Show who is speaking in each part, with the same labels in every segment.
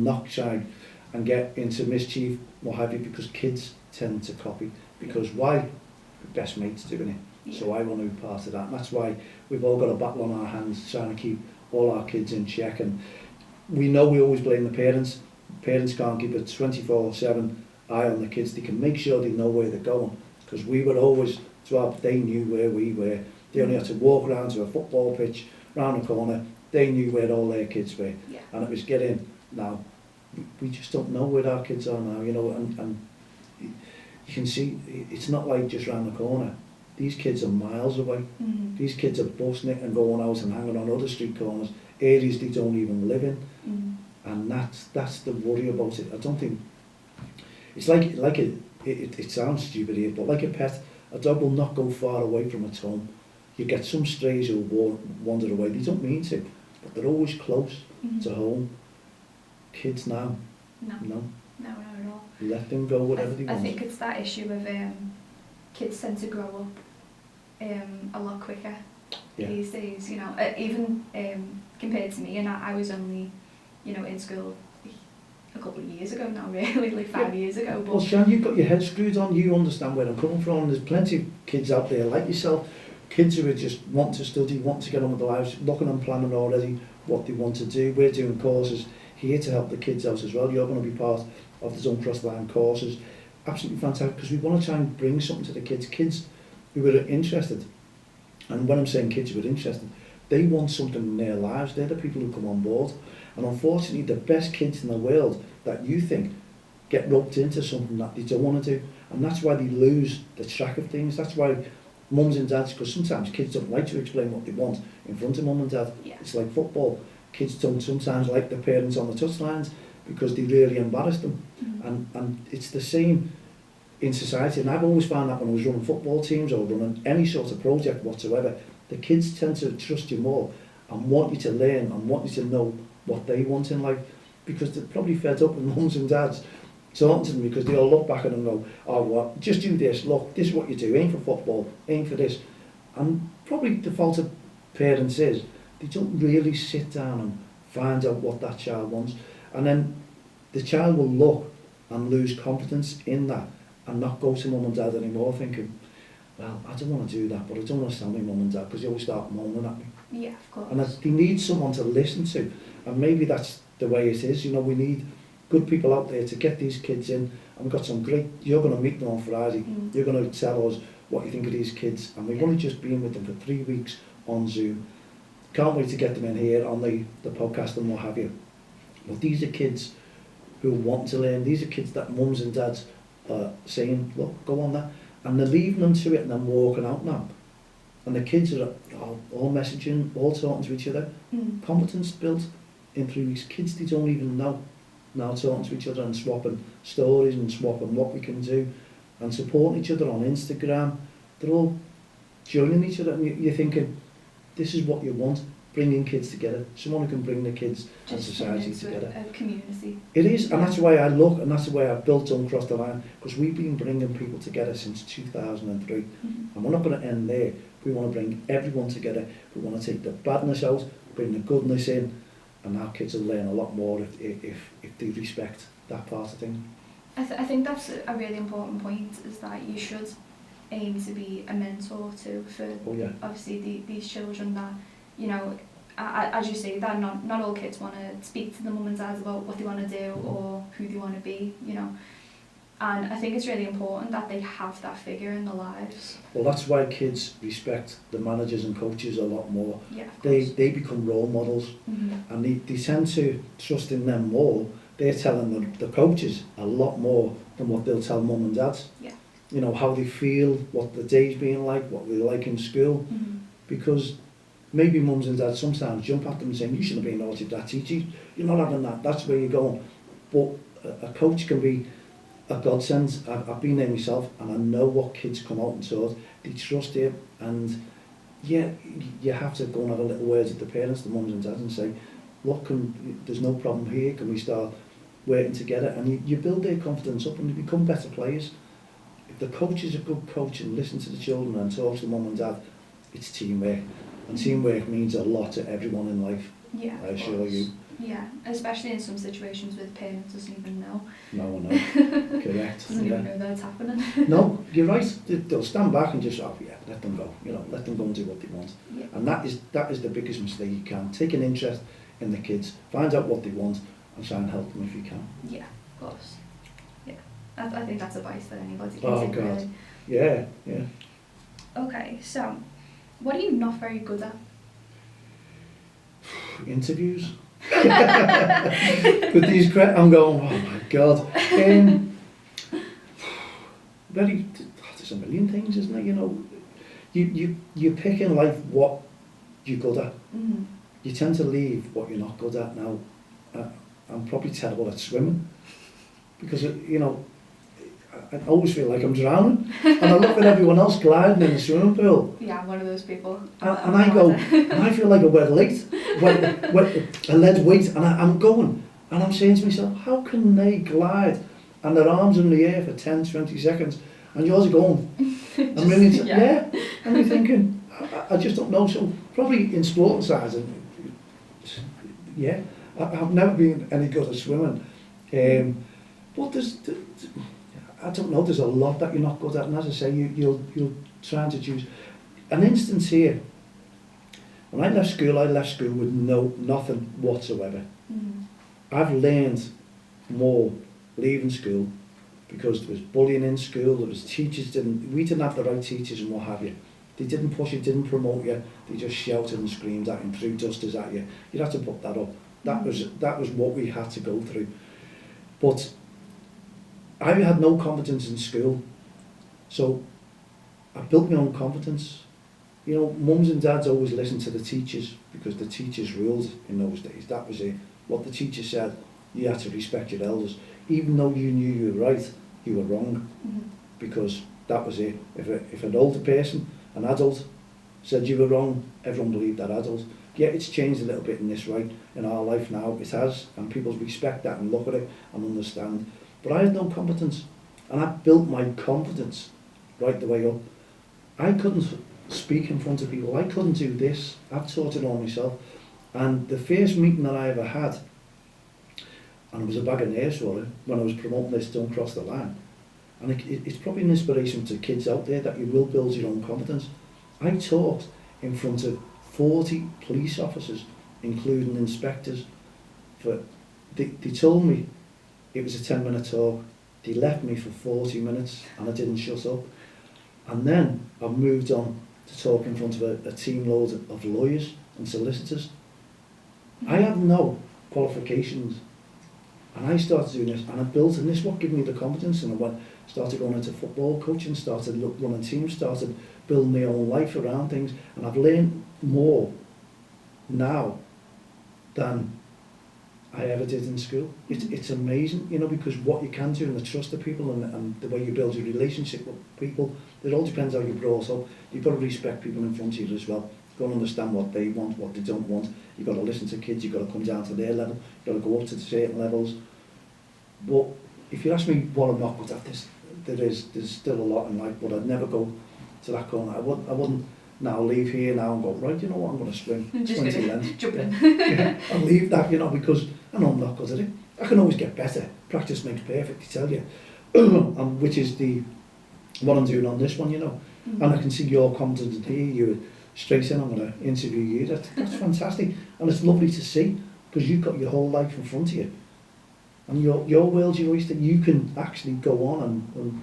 Speaker 1: not try and get into mischief, what have you, because kids tend to copy. Because why? Best mate's doing it. So I want to be part of that. And that's why we've all got a battle on our hands trying to keep all our kids in check. And we know we always blame the parents. Parents can't keep a 24/7 eye on the kids. They can make sure they know where they're going. Because we were always, they knew where we were. They only had to walk around to a football pitch, round the corner. They knew where all their kids were.
Speaker 2: Yeah.
Speaker 1: And it was getting, now, we just don't know where our kids are now, you know, and you can see, it's not like just round the corner. These kids are miles away.
Speaker 2: Mm.
Speaker 1: These kids are busting it and going out and hanging on other street corners, areas they don't even live in.
Speaker 2: Mm.
Speaker 1: And that's the worry about it. I don't think, it's like it sounds stupid here, but like a pet, a dog will not go far away from its home. You get some strays who wander away, they don't mean to, but they're always close to home. Kids now, no,
Speaker 2: not at all.
Speaker 1: let them go whatever they want.
Speaker 2: I think it's that issue of kids tend to grow up a lot quicker these days, you know, even compared to me, and I was only, you know, in school a couple of years ago now, really, like 5 years ago. But
Speaker 1: well, Shan, you've got your head screwed on, you understand where I'm coming from. There's plenty of kids out there like yourself, kids who are just want to study, want to get on with their lives, looking and planning already what they want to do. We're doing courses here to help the kids out as well. You're going to be part of the Don't Cross the Line courses. Absolutely fantastic, because we want to try and bring something to the kids who are interested. And when I'm saying kids who are interested, they want something in their lives. They're the people who come on board. And unfortunately, the best kids in the world that you think get roped into something that they don't want to do. And that's why they lose the track of things. That's why mums and dads, because sometimes kids don't like to explain what they want in front of mum and dad.
Speaker 2: Yeah.
Speaker 1: It's like football. Kids don't sometimes like their parents on the touchlines because they really embarrass them. And it's the same in society. And I've always found that when I was running football teams or running any sort of project whatsoever, the kids tend to trust you more and want you to learn and want you to know what they want in life, because they're probably fed up with mums and dads talking to them, because they all look back at them and go, oh, well, just do this, look, this is what you do, aim for football, aim for this. And probably the fault of parents is they don't really sit down and find out what that child wants. And then the child will look and lose confidence in that and not go to mum and dad anymore thinking, well, I don't want to do that, but I don't want to stand with mum and dad because they always start moaning at me.
Speaker 2: Yeah, of course.
Speaker 1: And they need someone to listen to. And maybe that's the way it is. You know, we need good people out there to get these kids in. And we've got some great, you're going to meet them on Friday. You're going to tell us what you think of these kids. And we've only just been with them for 3 weeks on Zoom. Can't wait to get them in here on the podcast and what have you. But these are kids who want to learn. These are kids that mums and dads are saying, look, go on that. And they're leaving them to it and then walking out now. And the kids are all messaging, all talking to each other. Competence built in 3 weeks. Kids, they don't even know now, talking to each other and swapping stories and swapping what we can do and supporting each other on Instagram. They're all joining each other, and you're thinking, this is what you want, bringing kids together. Someone who can bring the kids and society together.
Speaker 2: A community.
Speaker 1: It is, and that's why I look, and that's the way I've built Don't Cross the Line, because we've been bringing people together since 2003. And we're not going to end there. We want to bring everyone together. We want to take the badness out, bring the goodness in, and our kids will learn a lot more if they respect that part of things.
Speaker 2: I think that's a really important point, is that you should aim to be a mentor too for obviously these children that, you know, as you say, that not all kids want to speak to the mum and dads about what they want to do or who they want to be, you know. And I think it's really important that they have that figure in their lives. Well,
Speaker 1: that's why kids respect the managers and coaches a lot more.
Speaker 2: Yeah,
Speaker 1: they become role models, and they tend to trust in them more. They're telling the coaches a lot more than what they'll tell mum and dads.
Speaker 2: Yeah.
Speaker 1: You know, how they feel, what the day's been like, what they're like in school. Because maybe mums and dads sometimes jump at them saying, you shouldn't have been naughty with that teacher, you're not having that, that's where you're going. But a coach can be a godsend. I've been there myself, and I know what kids come out and taught. They trust you, and yeah, you have to go and have a little word with the parents, the mums and dads, and say, look, there's no problem here, can we start working together? And you build their confidence up and they become better players. If the coach is a good coach and listens to the children and talks to mum and dad, it's teamwork. And teamwork means a lot to everyone in life, I assure you.
Speaker 2: Yeah, especially in some situations with parents doesn't even know.
Speaker 1: No, correct.
Speaker 2: Doesn't even know that it's happening.
Speaker 1: No, you're right. They'll stand back and just, oh yeah, let them go. Let them go and do what they want.
Speaker 2: Yeah.
Speaker 1: And that is the biggest mistake you can. Take an interest in the kids, find out what they want, and try and help them if you can.
Speaker 2: Yeah, of course. Yeah, I think that's advice that anybody can
Speaker 1: Oh
Speaker 2: take,
Speaker 1: God.
Speaker 2: really.
Speaker 1: Yeah.
Speaker 2: Okay, so what are you not very good at?
Speaker 1: Interviews. With these I'm going, oh my God. There's a million things, isn't there? You pick in life what you're good at.
Speaker 2: Mm-hmm.
Speaker 1: You tend to leave what you're not good at. Now, I'm probably terrible at swimming because, I always feel like I'm drowning and I look at everyone else gliding in the swimming pool.
Speaker 2: Yeah, I'm one of those people.
Speaker 1: And I go, and I feel like a lead weight, and I'm going, and I'm saying to myself, how can they glide and their arms in the air for 10, 20 seconds, and yours are going a million yeah. And you're thinking, I just don't know. So probably in sporting sides, yeah, I've never been any good at swimming. But I don't know, there's a lot that you're not good at, and as I say, you'll try to choose. An instance here, when I left school with nothing whatsoever.
Speaker 2: Mm-hmm.
Speaker 1: I've learned more leaving school because there was bullying in school, there was teachers we didn't have the right teachers and what have you. They didn't push you, didn't promote you, they just shouted and screamed at you and threw dusters at you. You'd have to put that up. That was what we had to go through. But I had no confidence in school, so I built my own confidence. Mums and dads always listened to the teachers because the teachers ruled in those days. That was it. What the teacher said, you had to respect your elders. Even though you knew you were right, you were wrong.
Speaker 2: Mm-hmm.
Speaker 1: Because that was it. If an older person, an adult, said you were wrong, everyone believed that adult. Yeah, it's changed a little bit in our life now, it has, and people respect that and look at it and understand. But I had no competence, and I built my confidence right the way up. I couldn't speak in front of people, I couldn't do this, I've taught it all myself. And the first meeting that I ever had, and it was a bag of nerves for it, when I was promoting this Don't Cross the Line, and it's probably an inspiration to kids out there that you will build your own confidence. I taught in front of 40 police officers, including inspectors. They told me it was a 10-minute talk. They left me for 40 minutes and I didn't shut up. And then I moved on to talk in front of a team load of lawyers and solicitors. I had no qualifications, and I started doing this, and I built, and this is what gave me the confidence, and I started going into football coaching, started running teams, started building my own life around things, and I've learned more now than I ever did in school. It's amazing, because what you can do and the trust of people and the way you build your relationship with people, it all depends how you're brought up. You've got to respect people in front of you as well. You've got to understand what they want, what they don't want. You've got to listen to kids, you've got to come down to their level, you've got to go up to certain levels. But if you ask me what I'm not good at, there's still a lot in life, but I'd never go to that corner. I wouldn't now leave here now and go, right, you know what, I'm going to swim 20 lengths.
Speaker 2: Jump in.
Speaker 1: Yeah, I'll leave that, because I know I'm not good at it. I can always get better. Practice makes perfect, I tell you. Which is what I'm doing on this one,
Speaker 2: Mm-hmm.
Speaker 1: And I can see your confidence in here. You were straight in, I'm going to interview you. That's fantastic. And it's lovely to see, because you've got your whole life in front of you. And your world's your oyster. You can actually go on and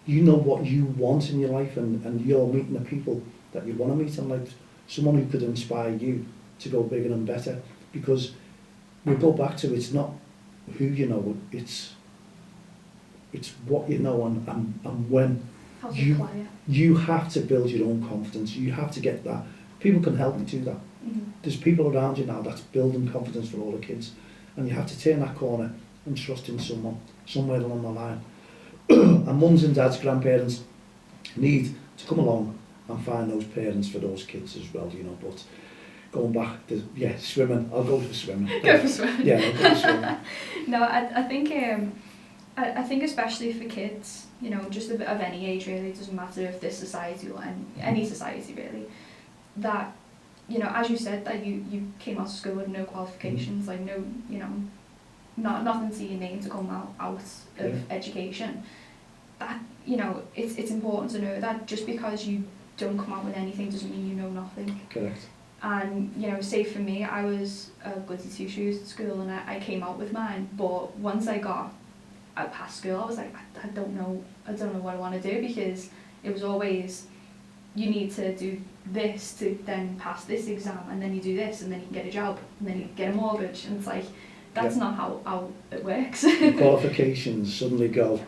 Speaker 1: you know what you want in your life, and you're meeting the people that you want to meet in life. Someone who could inspire you to go bigger and better. Because we go back to, it's not who you know, it's what you know, and when you have to build your own confidence. You have to get that. People can help you do that.
Speaker 2: Mm-hmm.
Speaker 1: There's people around you now that's building confidence for all the kids, and you have to turn that corner and trust in someone somewhere along the line. And mums and dads, grandparents need to come along and find those parents for those kids as well, But going back to swimming, I'll go for swimming.
Speaker 2: Go for swimming.
Speaker 1: Yeah, I'll go for swimming.
Speaker 2: No, I think I think especially for kids, just of any age really, it doesn't matter if this society or any society really, that you know, as you said, that you came out of school with no qualifications, like no, you know, nothing to your name to come out of education. That, you know, it's important to know that just because you don't come out with anything doesn't mean you know nothing.
Speaker 1: Correct.
Speaker 2: And, you know, say for me, I was a goody two-shoes at school and I came out with mine, but once I got past school, I was like, I don't know what I want to do, because it was always, you need to do this to then pass this exam, and then you do this, and then you can get a job, and then you get a mortgage, and it's like, that's not how it works.
Speaker 1: The qualifications suddenly go,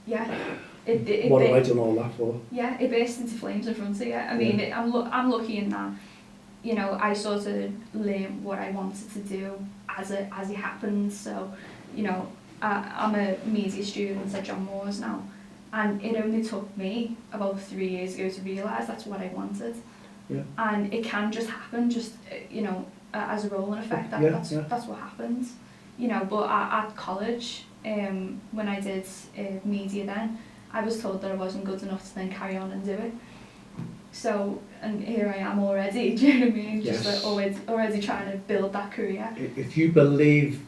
Speaker 2: yeah.
Speaker 1: What have I done all that for?
Speaker 2: Yeah, it bursts into flames in front of you. I mean, I'm lucky in that, you know, I sort of learned what I wanted to do as it happened. So, you know, I'm a media student at John Moores now, and it only took me about 3 years ago to realise that's what I wanted. Yeah. And it can just happen, just, you know, as a rolling effect. That's what happens, you know. But at college, when I did media then, I was told that I wasn't good enough to then carry on and do it. So, and here I am already, do you know what I mean?
Speaker 1: Yes.
Speaker 2: Just like already trying to build that career.
Speaker 1: If you believe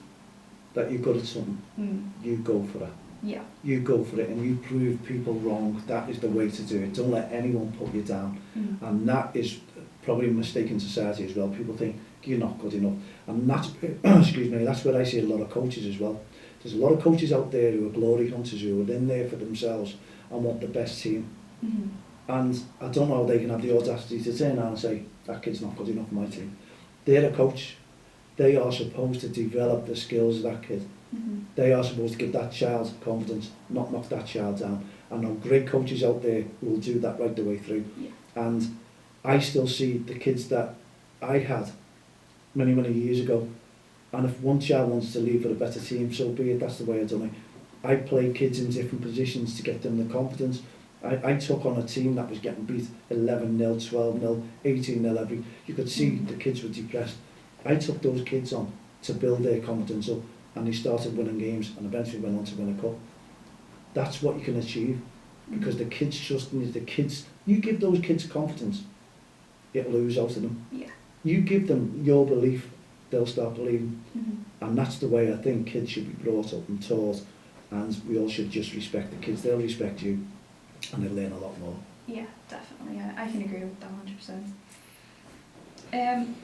Speaker 1: that you're good at something, you go for it.
Speaker 2: Yeah.
Speaker 1: You go for it and you prove people wrong. That is the way to do it. Don't let anyone put you down. And that is probably a mistake in society as well. People think you're not good enough. And that's, excuse me, that's where I see a lot of coaches as well. There's a lot of coaches out there who are glory hunters, who are in there for themselves and want the best team. And I don't know how they can have the audacity to turn around and say, that kid's not good enough for my team. They're a coach. They are supposed to develop the skills of that kid. They are supposed to give that child confidence, not knock that child down. I know great coaches out there who will do that right the way through. Yeah. And I still see the kids that I had many, many years ago. And if one child wants to leave for a better team, so be it. That's the way I've done it. I played kids in different positions to get them the confidence. I took on a team that was getting beat 11-0, 12-0, 18-0 every. You could see the kids were depressed. I took those kids on to build their confidence up, and they started winning games and eventually went on to win a cup. That's what you can achieve, because the kids trust in you. The kids, you give those kids confidence, it'll ooze out of them. Yeah. You give them your belief, they'll start believing. And that's the way I think kids should be brought up and taught, and we all should just respect the kids. They'll respect you, and they'll learn a lot more.
Speaker 2: Yeah, definitely. I can agree with that 100%.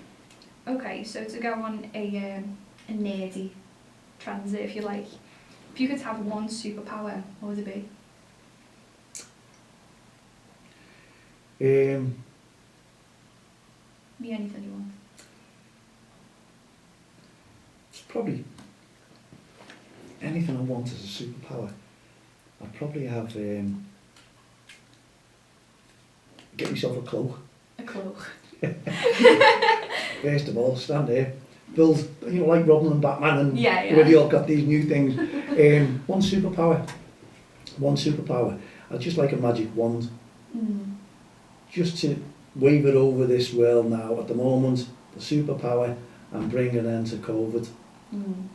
Speaker 2: Okay, so to go on a nerdy transit, if you like, if you could have one superpower, what would it be? Be anything you want.
Speaker 1: It's probably anything I want as a superpower. I'd probably have get myself a cloak.
Speaker 2: A cloak.
Speaker 1: First of all, stand there, build, you know, like Robin and Batman, and where they all got these new things. One superpower. I'd just like a magic wand. Just to wave it over this world now. At the moment, the superpower, and bring an end to COVID.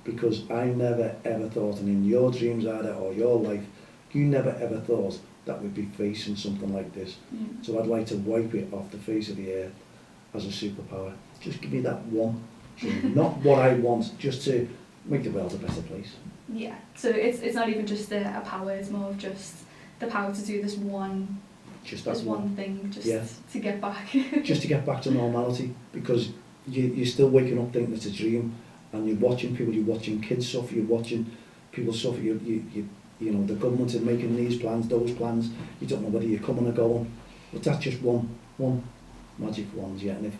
Speaker 1: Because I never ever thought, and in your dreams either, or your life, you never ever thought that we'd be facing something like this. So I'd like to wipe it off the face of the earth as a superpower. Just give me that one dream. Not what I want, just to make the world a better place.
Speaker 2: Yeah, so it's not even just a power, it's more of just the power to do this one,
Speaker 1: just that
Speaker 2: one thing, just to get back.
Speaker 1: Just to get back to normality, because you're still waking up thinking it's a dream, and you're watching people, you're watching kids suffer, you're watching people suffer, you know, the government are making these plans, those plans, you don't know whether you're coming or going, but that's just one magic wand, and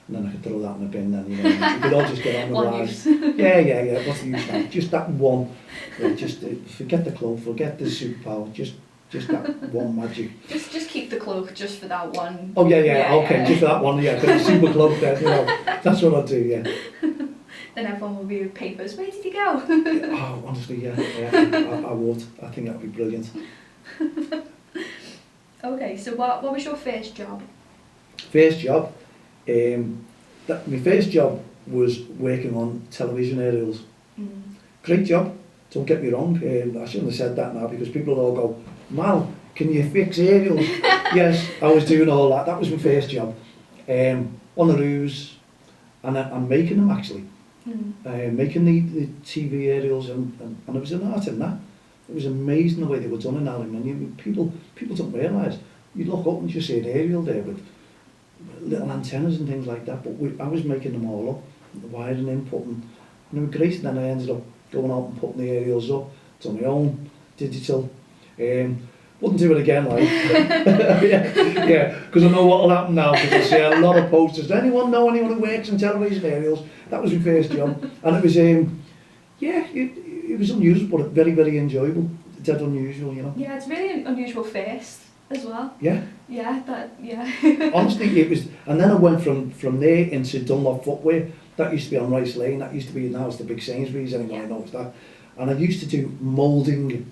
Speaker 1: then I could throw that in a bin then, you know, we could all just get on with lives. Yeah, what's the use now? Just that one, just forget the cloak, forget the superpower, just that one magic.
Speaker 2: Just keep the cloak just for that one.
Speaker 1: Oh okay, just for that one, but the super cloak then, you know, that's what I'll do, yeah.
Speaker 2: Then everyone will be with papers. Where did he go?
Speaker 1: Oh, honestly, I would. I think that would be brilliant.
Speaker 2: Okay, so what was your first job?
Speaker 1: First job? My first job was working on television aerials. Great job, don't get me wrong. I shouldn't have said that now, because people all go, Mal, can you fix aerials? Yes, I was doing all that. That was my first job. on the roofs, and I'm making them actually. Making the TV aerials, and it was an art in that. It was amazing the way they were done in aluminium. People don't realise. You look up and you see an aerial there with little antennas and things like that, but I was making them all up, the wiring input, and they were great. And then I ended up going out and putting the aerials up to my own digital. Wouldn't do it again, like. yeah, because I know what will happen now, because I see a lot of posters. Does anyone know anyone who works in television aerials? That was my first job, and it was, it was unusual, but very, very enjoyable. Dead unusual, you know.
Speaker 2: Yeah, it's really unusual first as well.
Speaker 1: Yeah.
Speaker 2: Yeah.
Speaker 1: Honestly, it was, and then I went from there into Dunlop Footwear. That used to be on Rice Lane. That used to be, now it's the big Sainsbury's. Anyone knows that. And I used to do moulding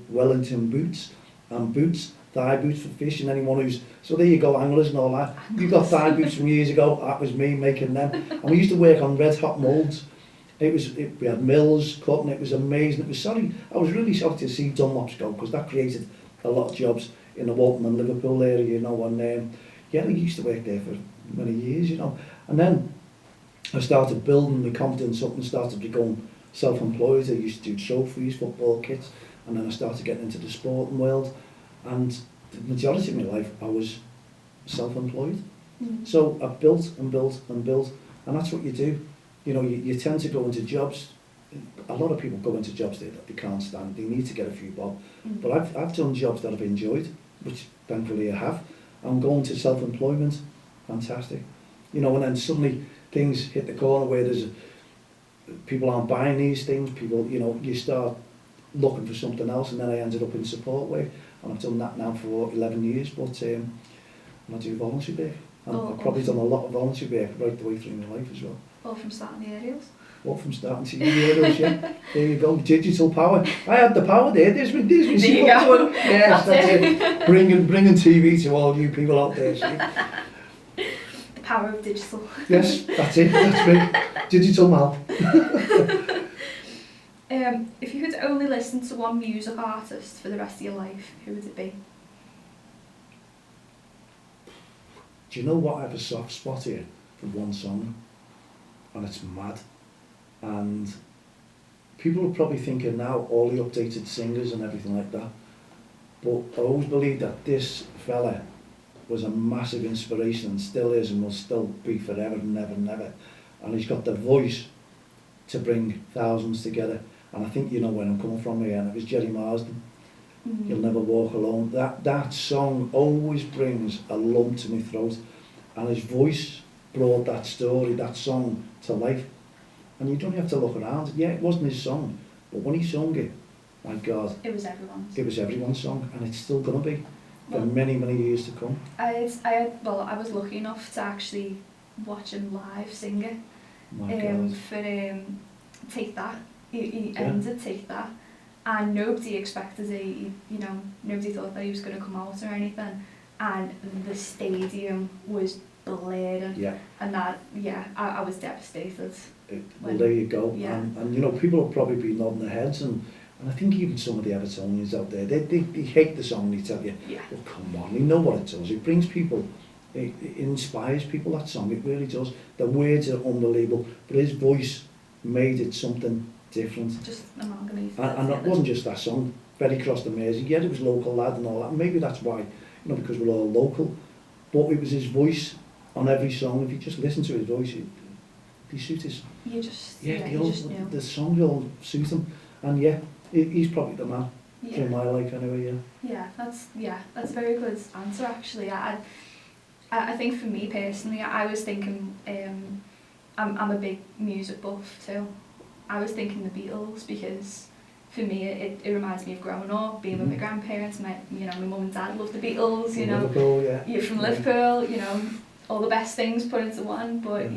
Speaker 1: Wellington boots. And boots, thigh boots for fish, and anyone who's, so there you go, anglers and all that. You got thigh boots from years ago, that was me making them. And we used to work on red hot moulds. We had mills cutting, it was amazing. I was really sorry to see Dunlops go, because that created a lot of jobs in the Walton and Liverpool area, you know, and I used to work there for many years, you know. And then I started building my confidence up and started becoming self-employed. I used to do trophies, football kits, and then I started getting into the sporting world, and the majority of my life I was self-employed. So I built and built and built, and that's what you do. You know, you tend to go into jobs. A lot of people go into jobs that they can't stand. They need to get a few bob. But I've done jobs that I've enjoyed, which thankfully I have. I'm going to self-employment, fantastic. You know, and then suddenly things hit the corner where people aren't buying these things. People, you know, you start looking for something else, and then I ended up in support work, and I've done that now for 11 years, but I do voluntary work. I've probably done a lot of voluntary work right the way through my life as well.
Speaker 2: All from starting the aerials?
Speaker 1: All from starting to the aerials, yeah. There you go, digital power. I had the power there, there's me
Speaker 2: There you go.
Speaker 1: Yes, that's it. Bringing TV to all you people out there, see.
Speaker 2: The power of digital.
Speaker 1: Yes, that's it, that's me. Digital Mal.
Speaker 2: If you could only listen to one music artist for the rest of your life, who would it be?
Speaker 1: Do you know what? I have a soft spot here for one song, and it's mad. And people are probably thinking now all the updated singers and everything like that, but I always believed that this fella was a massive inspiration, and still is, and will still be forever and ever and ever. And he's got the voice to bring thousands together. And I think you know where I'm coming from here, and it was Jerry Marsden. You'll Never Walk Alone. That song always brings a lump to my throat, and his voice brought that story, that song to life. And you don't have to look around. Yeah, it wasn't his song, but when he sung it, my God,
Speaker 2: it was everyone's.
Speaker 1: It was everyone's song, and it's still going to be for many, many years to come.
Speaker 2: I was lucky enough to actually watch him live sing it.
Speaker 1: My God.
Speaker 2: For Take That. He ended Take That, and nobody expected it. Nobody thought that he was going to come out or anything, and the stadium was blaring.
Speaker 1: Yeah.
Speaker 2: And that, I was devastated.
Speaker 1: Well, there you go.
Speaker 2: Yeah.
Speaker 1: And you know, people will probably be nodding their heads, and I think even some of the Evertonians out there, they hate the song. They tell you, well, come on, you know what it does. It brings people, it inspires people. That song, it really does. The words are unbelievable, but his voice made it something different.
Speaker 2: Just amalgamated.
Speaker 1: And it wasn't just that song, Ferry Cross the Mersey. Yeah, it was local lad and all that. Maybe that's why, because we're all local. But it was his voice on every song. If you just listen to his voice, he suits his.
Speaker 2: You just knew.
Speaker 1: The song will suit him, and he's probably the man in my life anyway.
Speaker 2: Yeah, that's a very good answer actually. I think for me personally, I was thinking, I'm a big music buff too. I was thinking the Beatles, because for me it reminds me of growing up, being with my grandparents. My mum and dad loved the Beatles.
Speaker 1: Liverpool,
Speaker 2: You're from Liverpool. All the best things put into one. But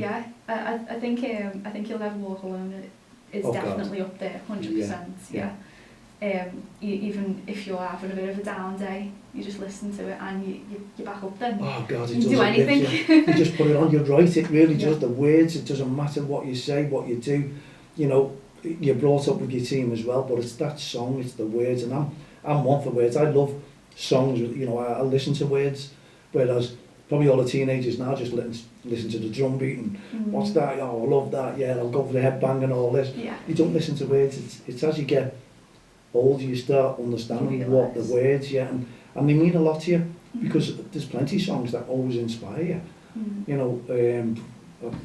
Speaker 2: I think You'll Never Walk Alone is definitely up there, 100%. Yeah. Even if you're having a bit of a down day, you just listen to it and you're back up then.
Speaker 1: Oh God,
Speaker 2: you can do anything.
Speaker 1: You just put it on, you're right, it really does. The words, it doesn't matter what you say, what you do. You're brought up with your team as well, but it's that song, it's the words, and I'm one for words. I love songs, I listen to words, whereas probably all the teenagers now just listen to the drum beat and what's that? Oh, I love that. Yeah, I'll go for the headbang and all this.
Speaker 2: Yeah.
Speaker 1: You don't listen to words. It's as you get older you start understanding what the words, and they mean a lot to you because there's plenty of songs that always inspire you. You know,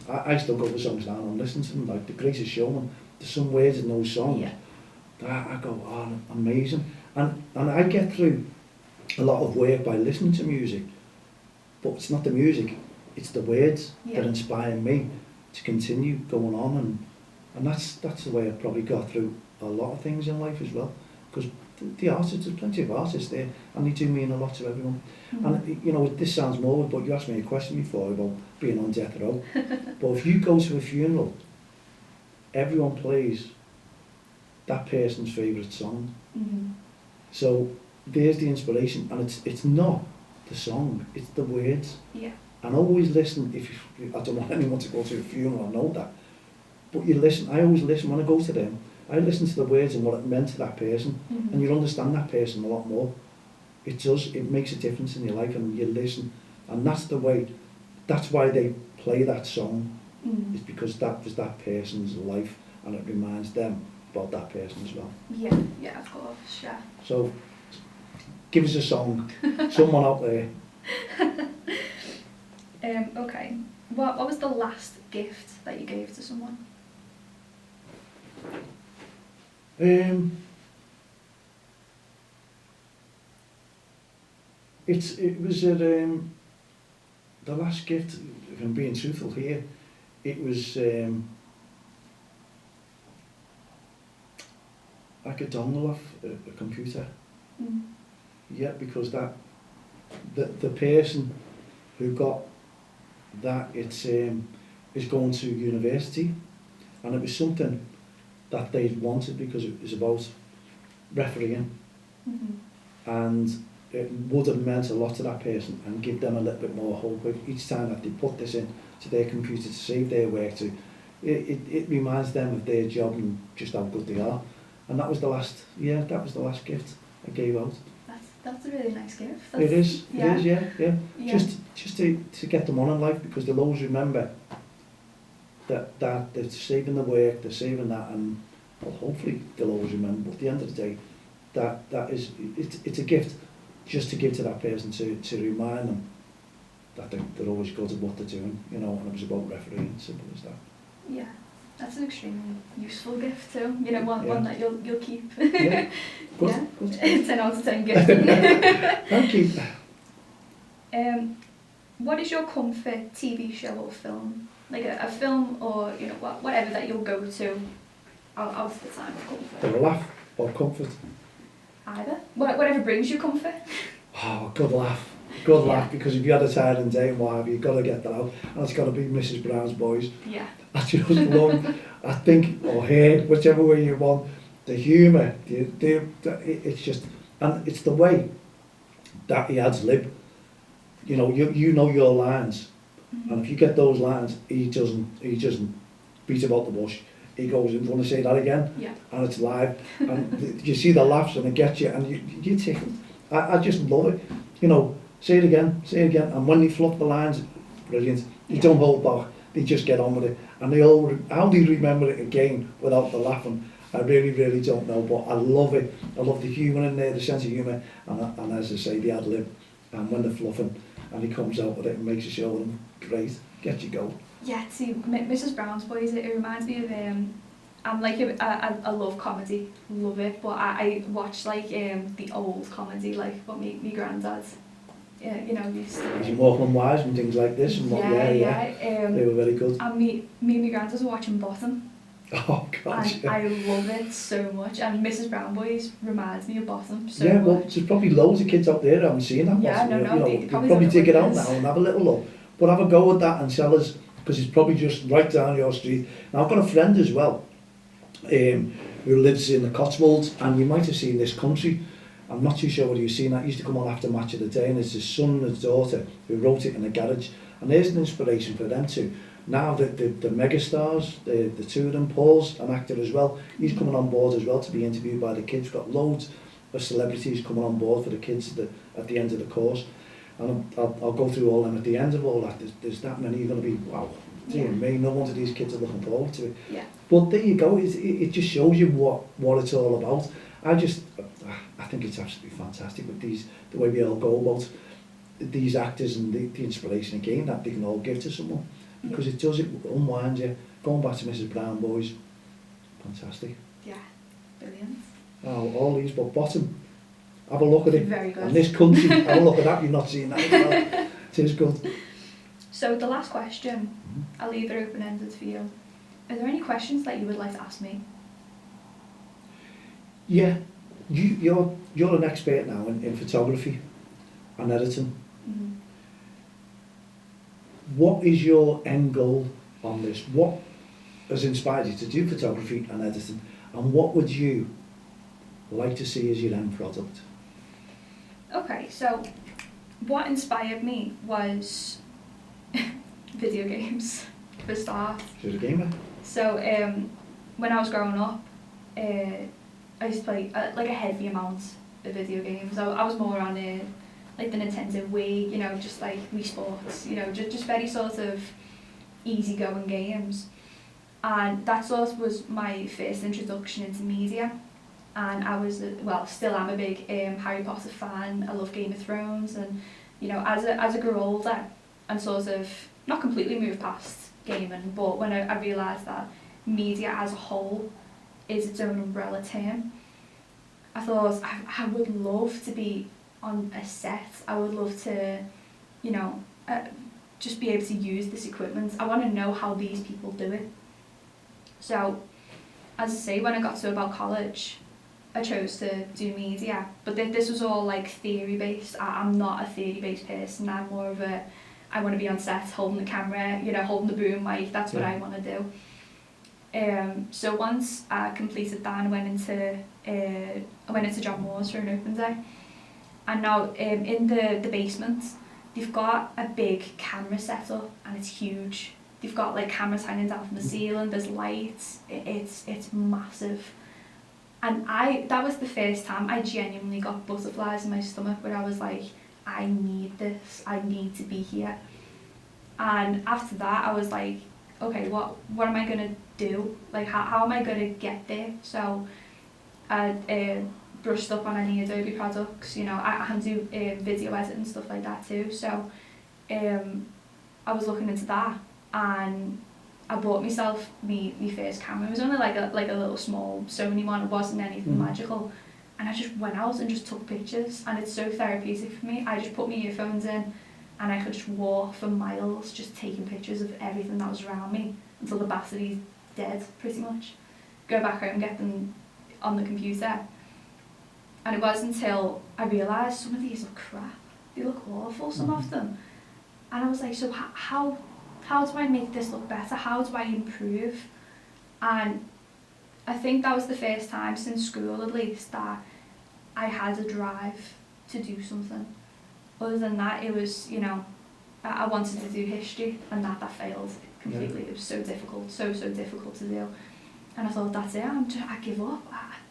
Speaker 1: I still go to songs now and listen to them, like The Greatest Showman. There's some words in those songs that I go, oh, amazing. And I get through a lot of work by listening to music, but it's not the music, it's the words that inspire me to continue going on, and that's the way I've probably got through a lot of things in life as well, because the artists, there's plenty of artists there, and they do mean a lot to everyone. And you know, this sounds morbid, but you asked me a question before about being on death row. But if you go to a funeral, everyone plays that person's favourite song. So there's the inspiration, and it's not the song, it's the words. And always listen. I don't want anyone to go to a funeral, I know that, but you listen. I always listen when I go to them. I listen to the words and what it meant to that person, and you understand that person a lot more. It does. It makes a difference in your life, and you listen, and that's the way. That's why they play that song. It's because that was that person's life, and it reminds them about that person as well.
Speaker 2: Yeah, of course, yeah.
Speaker 1: So, give us a song, someone out there.
Speaker 2: Okay. What was the last gift that you gave to someone?
Speaker 1: It was the last gift, if I'm being truthful here, it was like a dongle off a computer. Yeah, because the person who got that, it's is going to university, and it was something that they wanted because it was about refereeing, and it would have meant a lot to that person and give them a little bit more hope each time that they put this in to their computer to save their work. It reminds them of their job and just how good they are. And that was the last gift I gave out.
Speaker 2: That's a really nice gift.
Speaker 1: It is, yeah. Just to get them on in life, because they'll always remember that they're saving the work, they're saving that, and well, hopefully they'll always remember. But at the end of the day, it's a gift just to give to that person to remind them that they're always good at what they're doing, you know, and it was about refereeing, simple as that.
Speaker 2: Yeah, that's an extremely useful gift too. You know, one that you'll keep.
Speaker 1: Yeah, good.
Speaker 2: 10 out of 10 gift.
Speaker 1: Thank you.
Speaker 2: What is your comfort TV show or film? Like a film or, you know, whatever that you'll go to out of the time of comfort.
Speaker 1: For a laugh or comfort?
Speaker 2: Either. Whatever brings you comfort.
Speaker 1: Oh, good laugh. Good laugh, because if you had a tiring day and what have you, you've got to get that out. And it's got to be Mrs. Brown's Boys.
Speaker 2: Yeah.
Speaker 1: I just love, I think, or hear, whichever way you want, the humour, it's just, and it's the way that he adds lib. You know, you know your lines, and if you get those lines, he doesn't beat about the bush. He goes, "You want to say that again?"
Speaker 2: Yeah.
Speaker 1: And it's live, and you see the laughs, and it gets you, and you take it. I just love it. You know, say it again, and when they fluff the lines, brilliant. They don't hold back. They just get on with it, and how they remember it again without the laughing, I really, really don't know. But I love it. I love the humour in there, the sense of humour, and as I say, the ad lib, and when they're fluffing, and he comes out with it and makes a show of them, great. Get you go.
Speaker 2: Yeah, see, Mrs. Brown's Boys, it reminds me of, I'm like, I love comedy, love it, but I watch like the old comedy, like what me granddad, you know, used to.
Speaker 1: As you Walkman Wives and things like this, and what, they were very good.
Speaker 2: And me and my granddad were watching Bottom.
Speaker 1: Oh God!
Speaker 2: And I love it so much, and Mrs. Brown Boys reminds me of Bottom so
Speaker 1: much.
Speaker 2: Well,
Speaker 1: there's probably loads of kids out there that haven't seen that.
Speaker 2: Yeah,
Speaker 1: Bottom.
Speaker 2: no,
Speaker 1: they probably dig it out now and have a little look. But have a go at that and tell us, because it's probably just right down your street. Now I've got a friend as well, who lives in the Cotswolds, and you might have seen This Country. I'm not too sure whether you've seen that. It used to come on after Match of the Day, and it's his son and his daughter who wrote it in the garage. And there's an inspiration for them too. Now the megastars, the two of them, Paul's an actor as well, he's coming on board as well to be interviewed by the kids. We've got loads of celebrities coming on board for the kids at the end of the course. And I'll go through all them at the end of all that. There's that many, you're going to be, wow, dear me, no wonder these kids are looking forward to it.
Speaker 2: Yeah.
Speaker 1: But there you go, it just shows you what it's all about. I think it's absolutely fantastic with the way we all go about these actors and the inspiration again that they can all give to someone. Because it unwinds you. Going back to Mrs. Brown Boys, fantastic.
Speaker 2: Yeah, brilliant.
Speaker 1: Oh, all these, but bottom, have a look at it.
Speaker 2: Very good.
Speaker 1: And this country, have a look at that, you're not seeing that as well. It is good.
Speaker 2: So the last question, I'll leave it open-ended for you. Are there any questions that you would like to ask me?
Speaker 1: Yeah, you're an expert now in photography and editing.
Speaker 2: Mm-hmm.
Speaker 1: What is your end goal on this? What has inspired you to do photography and editing? And what would you like to see as your end product?
Speaker 2: Okay, so what inspired me was video games, for a start.
Speaker 1: You're a gamer?
Speaker 2: So when I was growing up, I used to play like a heavy amount of video games. I was more on like the Nintendo Wii, you know, just like Wii Sports, you know, just very sort of easygoing games. And that sort of was my first introduction into media. And I was, still am a big Harry Potter fan. I love Game of Thrones, and you know, as I grew older and sort of not completely moved past gaming, but when I realised that media as a whole is its own umbrella term, I thought I would love to be on a set. I would love to, you know, just be able to use this equipment. I want to know how these people do it. So, as I say, when I got to about college, I chose to do media, but this was all like theory based. I'm not a theory based person. I'm more of I want to be on set, holding the camera, you know, holding the boom mic. That's what I want to do. So once I completed that, I went into John Moore's for an open day, and now in the basement, they've got a big camera set up, and it's huge. They've got like cameras hanging down from the ceiling. There's lights. It's massive. And that was the first time I genuinely got butterflies in my stomach, where I was like, I need this, I need to be here. And after that, I was like, okay, what am I gonna do? Like, how am I gonna get there? So I brushed up on any Adobe products, you know, I can do video editing and stuff like that too. So I was looking into that, and I bought myself my first camera. It was only like a little small Sony one. It wasn't anything magical, and I just went out and just took pictures, and it's so therapeutic for me. I just put my earphones in, and I could just walk for miles just taking pictures of everything that was around me until the battery's dead, pretty much. Go back home, get them on the computer, and it wasn't until I realised some of these look crap. They look awful, some of them, and I was like, so how do I make this look better? How do I improve? And I think that was the first time since school, at least, that I had a drive to do something. Other than that, it was, you know, I wanted to do history, and that failed completely. Yeah. It was so difficult, so difficult to do. And I thought, that's it, I give up.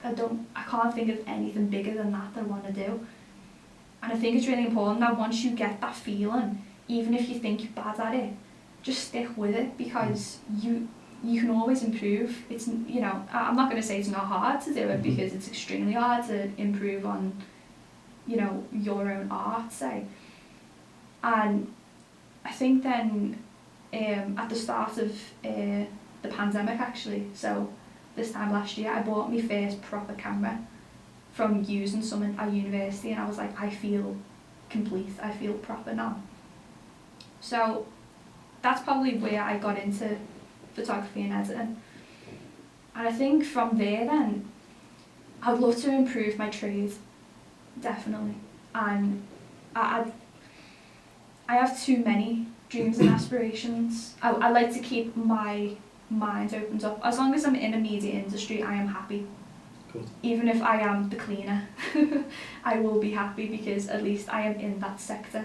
Speaker 2: I can't think of anything bigger than that I want to do. And I think it's really important that once you get that feeling, even if you think you're bad at it, just stick with it, because you can always improve. It's, you know, I'm not going to say it's not hard to do it, because it's extremely hard to improve on, you know, your own art, say. And I think then at the start of the pandemic, actually, so this time last year, I bought my first proper camera from using some at university, and I was like, I feel complete, I feel proper now. So that's probably where I got into photography and editing. And I think from there then, I'd love to improve my trade, definitely. And I have too many dreams and aspirations. I like to keep my mind opened up. As long as I'm in a media industry, I am happy.
Speaker 1: Good.
Speaker 2: Even if I am the cleaner, I will be happy, because at least I am in that sector.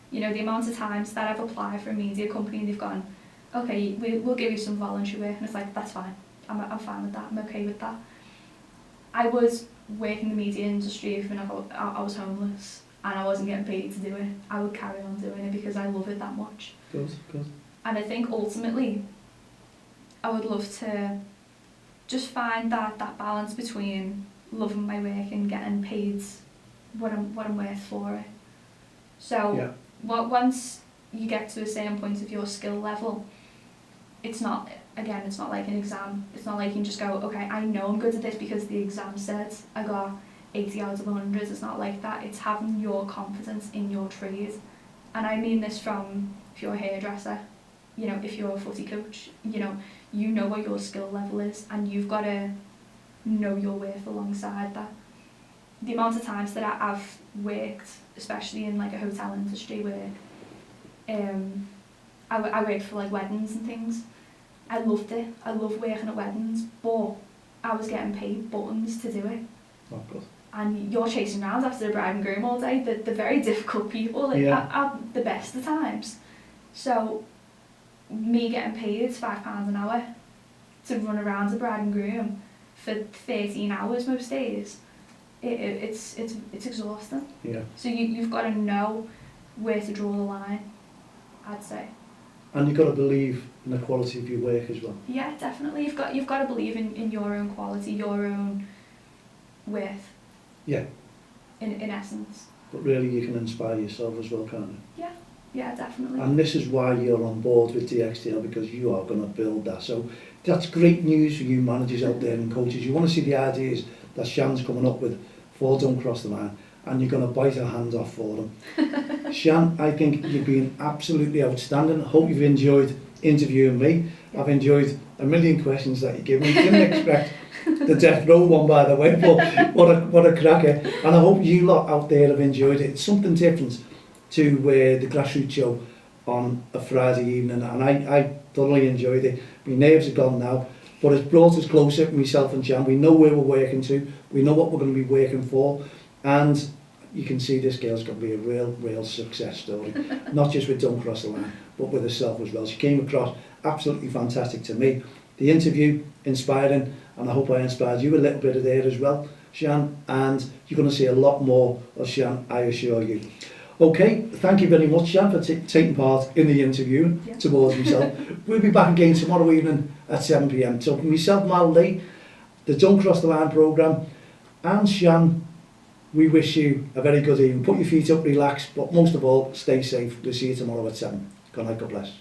Speaker 2: You know, the amount of times that I've applied for a media company and they've gone, okay, we'll give you some voluntary work, and it's like, that's fine. I'm fine with that. I'm okay with that. I was working in the media industry even if I was homeless, and I wasn't getting paid to do it, I would carry on doing it because I love it that much.
Speaker 1: Good.
Speaker 2: And I think ultimately, I would love to just find that balance between loving my work and getting paid what I'm worth for it. So once you get to a certain point of your skill level, it's not like an exam. It's not like you can just go, okay, I know I'm good at this because the exam said I got 80 out of 100. It's not like that. It's having your confidence in your trade. And I mean this from, if you're a hairdresser, you know, if you're a footy coach, you know what your skill level is, and you've got to know your worth alongside that. The amount of times that I've worked, especially in like a hotel industry where I worked for like weddings and things. I loved it. I love working at weddings, but I was getting paid buttons to do it.
Speaker 1: Oh, good.
Speaker 2: And you're chasing around after the bride and groom all day. They're very difficult people at the best of times. So me getting paid £5 an hour to run around the bride and groom for 13 hours most days, it's exhausting. Yeah. So you've got to know where to draw the line, I'd say.
Speaker 1: And you've got to believe in the quality of your work as well.
Speaker 2: Yeah, definitely. You've got to believe in your own quality, your own worth.
Speaker 1: Yeah.
Speaker 2: In essence.
Speaker 1: But really you can inspire yourself as well, can't you?
Speaker 2: Yeah, definitely.
Speaker 1: And this is why you're on board with DXTL, because you are going to build that. So that's great news for you managers out there and coaches. You want to see the ideas that Shannon's coming up with for Don't Cross the Line, and you're going to bite her hand off for them. Shan, I think you've been absolutely outstanding. I hope you've enjoyed interviewing me. I've enjoyed a million questions that you give me. Didn't expect the death row one, by the way, but what a cracker. And I hope you lot out there have enjoyed it. It's something different to the grassroots show on a Friday evening, and I thoroughly enjoyed it. My nerves are gone now, but it's brought us closer, myself and Shan. We know where we're working to, we know what we're going to be working for, and you can see this girl's going to be a real success story, not just with Don't Cross the Line, but with herself as well. She came across absolutely fantastic to me. The interview, inspiring, and I hope I inspired you a little bit of there as well, Shan, and you're going to see a lot more of Shan, I assure you. Okay, thank you very much, Shan, for taking part in the interview towards myself. We'll be back again tomorrow evening at 7 p.m. So myself, Mal Lee, the Don't Cross the Line programme, and Shan, we wish you a very good evening. Put your feet up, relax, but most of all, stay safe. We'll see you tomorrow at 7. Good night, God bless.